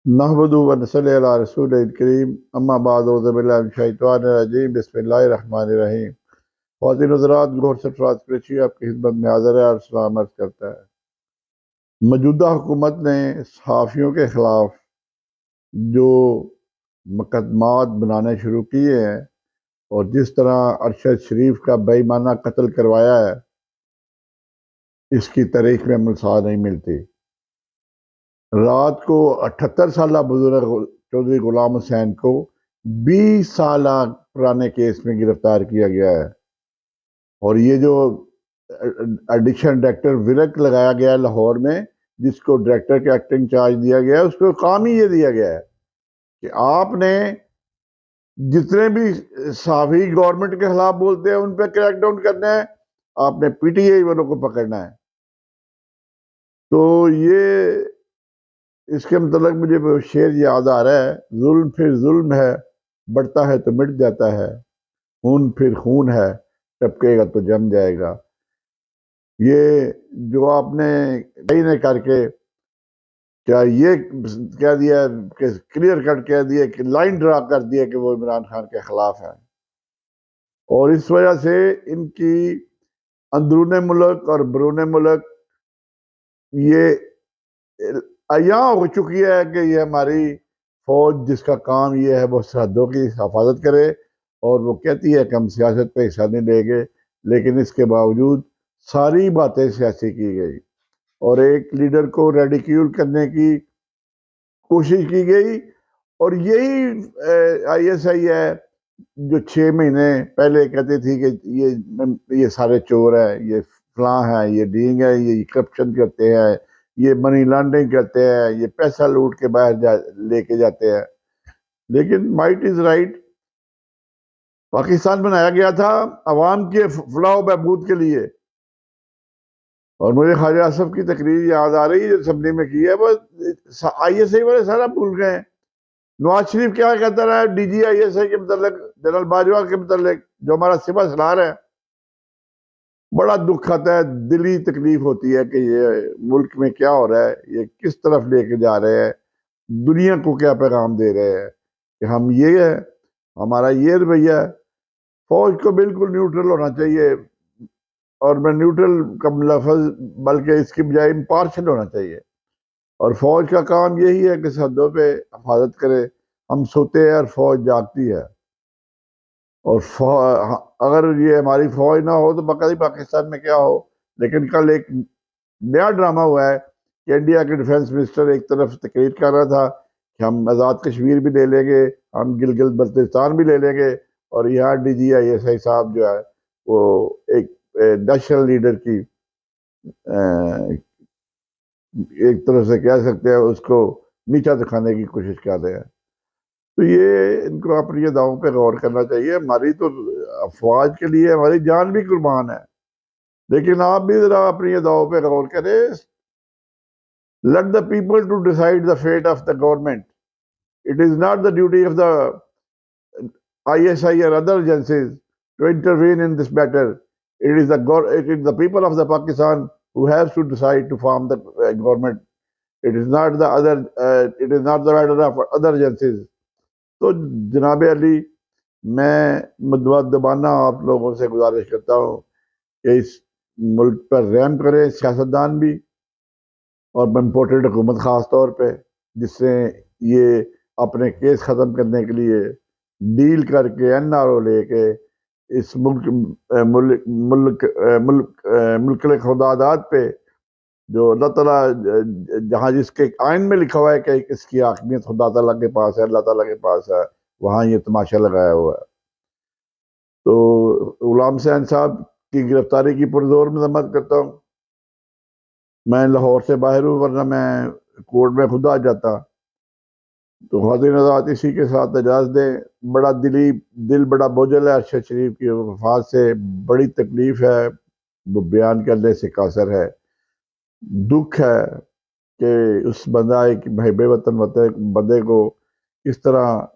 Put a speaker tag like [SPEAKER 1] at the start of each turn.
[SPEAKER 1] नहमदु व नसल्ली अला रसूलिल करीम अम्मा बाद औज़ु बिल्लाहि मिनश शैतानिर रजीम बिस्मिल्लाहिर रहमानिर रहीम। ख़वातीन हज़रात, गौर से फराज कुरैशी आपकी खिदमत में हाज़िर है और सलाम अर्ज़ करता है। मौजूदा हुकूमत ने सहाफ़ियों के ख़िलाफ़ जो मुकदमात बनाने शुरू किए हैं और जिस तरह अरशद शरीफ का बेईमाना कत्ल करवाया है, इसकी तारीख में मिसाल नहीं मिलती। रात को 78 साला बुजुर्ग चौधरी गुलाम हुसैन को 20 साल पुराने केस में गिरफ्तार किया गया है। और ये जो एडिशनल डायरेक्टर विरक लगाया गया है लाहौर में, जिसको डायरेक्टर के एक्टिंग चार्ज दिया गया है, उसको काम ही ये दिया गया है कि आपने जितने भी साफी गवर्नमेंट के खिलाफ बोलते हैं उन पर क्रैकडाउन करना है, आपने पीटीआई वालों को पकड़ना है। तो ये इसके मतलब मुझे वो शेर याद आ रहा है, जुल्म फिर जुल्म है, बढ़ता है तो मिट जाता है, खून फिर खून है, टपकेगा तो जम जाएगा। ये जो आपने कहीं ने करके क्या ये कह दिया कि क्लियर कट कह दिया कि लाइन ड्रा कर दिया कि वो इमरान खान के खिलाफ है, और इस वजह से इनकी अंदरूने मुल्क और बरूने मुल्क ये अया हो चुकी है कि ये हमारी फौज जिसका काम ये है वो सरहदों की हिफाजत करे, और वो कहती है कि हम सियासत पे हिस्सा नहीं लेंगे, लेकिन इसके बावजूद सारी बातें सियासी की गई और एक लीडर को रेडिक्यूल करने की कोशिश की गई। और यही आईएसआई है जो 6 महीने पहले कहती थी कि ये सारे चोर हैं, ये फलां है, ये डींग है, ये करप्शन करते हैं, ये मनी लॉन्ड्रिंग करते हैं, ये पैसा लूट के बाहर लेके जाते हैं। लेकिन माइट इज राइट। पाकिस्तान बनाया गया था अवाम के फलाह बहबूद के लिए, और मुझे ख्वाजा आसफ की तकरीर याद आ रही है जो असम्बली में की है। वो आईएसआई वाले सारा भूल गए। नवाज शरीफ क्या कहता रहा है डीजी आईएसआई के मतलब, जनरल बाजवा के मतलब, जो हमारा सिपा सलार है। बड़ा दुख आता है, दिली तकलीफ होती है कि ये मुल्क में क्या हो रहा है, ये किस तरफ लेके जा रहे हैं, दुनिया को क्या पैगाम दे रहे हैं कि हम ये है, हमारा ये रवैया है। फौज को बिल्कुल न्यूट्रल होना चाहिए, और मैं न्यूट्रल का लफ्ज बल्कि इसकी बजाय इम्पार्शल होना चाहिए। और फौज का काम यही है कि सरहदों पे हिफाजत करे। हम सोते हैं और फौज जागती है। और अगर ये हमारी फौज ना हो तो बकरी पाकिस्तान में क्या हो। लेकिन कल एक नया ड्रामा हुआ है कि इंडिया के डिफेंस मिनिस्टर एक तरफ तकरीर कर रहा था कि हम आज़ाद कश्मीर भी ले लेंगे, हम गिलगित बल्तिस्तान भी ले लेंगे, और यहाँ DGISI साहब जो है वो एक नेशनल लीडर की एक तरफ से कह सकते हैं उसको नीचा दिखाने की कोशिश कर रहे हैं। तो ये इनको अपनी दावों पे गौर करना चाहिए। हमारी तो अफवाज के लिए हमारी जान भी कुर्बान है, लेकिन आप भी जरा अपनी दावों पे गौर करें। Let the people to decide the fate of the government. It is not the duty of the ISI or other agencies to intervene in this matter. It is the people of the Pakistan who have to decide to form the government. It is not the other. It is not the matter of other agencies. तो जनाब अली, मैं मुद्दबाना आप लोगों से गुजारिश करता हूँ कि इस मुल्क पर रहम करें सियासतदान भी, और इम्पोर्टेड हुकूमत ख़ास तौर पे, जिससे ये अपने केस ख़त्म करने के लिए डील करके NRO लेके इस मुल्क खुदादात पे जो अल्लाह ताला जहाँ जिसके आइन में लिखा हुआ है कि इसकी हाकिमियत खुदा ताला के पास है, अल्लाह ताला के पास है, वहाँ ये तमाशा लगाया हुआ है। तो गुलाम हुसैन साहब की गिरफ्तारी की पुरजोर मजम्मत करता हूँ। मैं लाहौर से बाहर हूँ, वरना मैं कोर्ट में खुद आ जाता। तो ख़वातीन हज़रात, इसी के साथ इजाज़त दें। दिल बड़ा बोझल है अरशद शरीफ की वफ़ात से, बड़ी तकलीफ़ है, वो बयान करने से कासर है। दुख है कि उस बंदा एक महबे वतन बंदे को इस तरह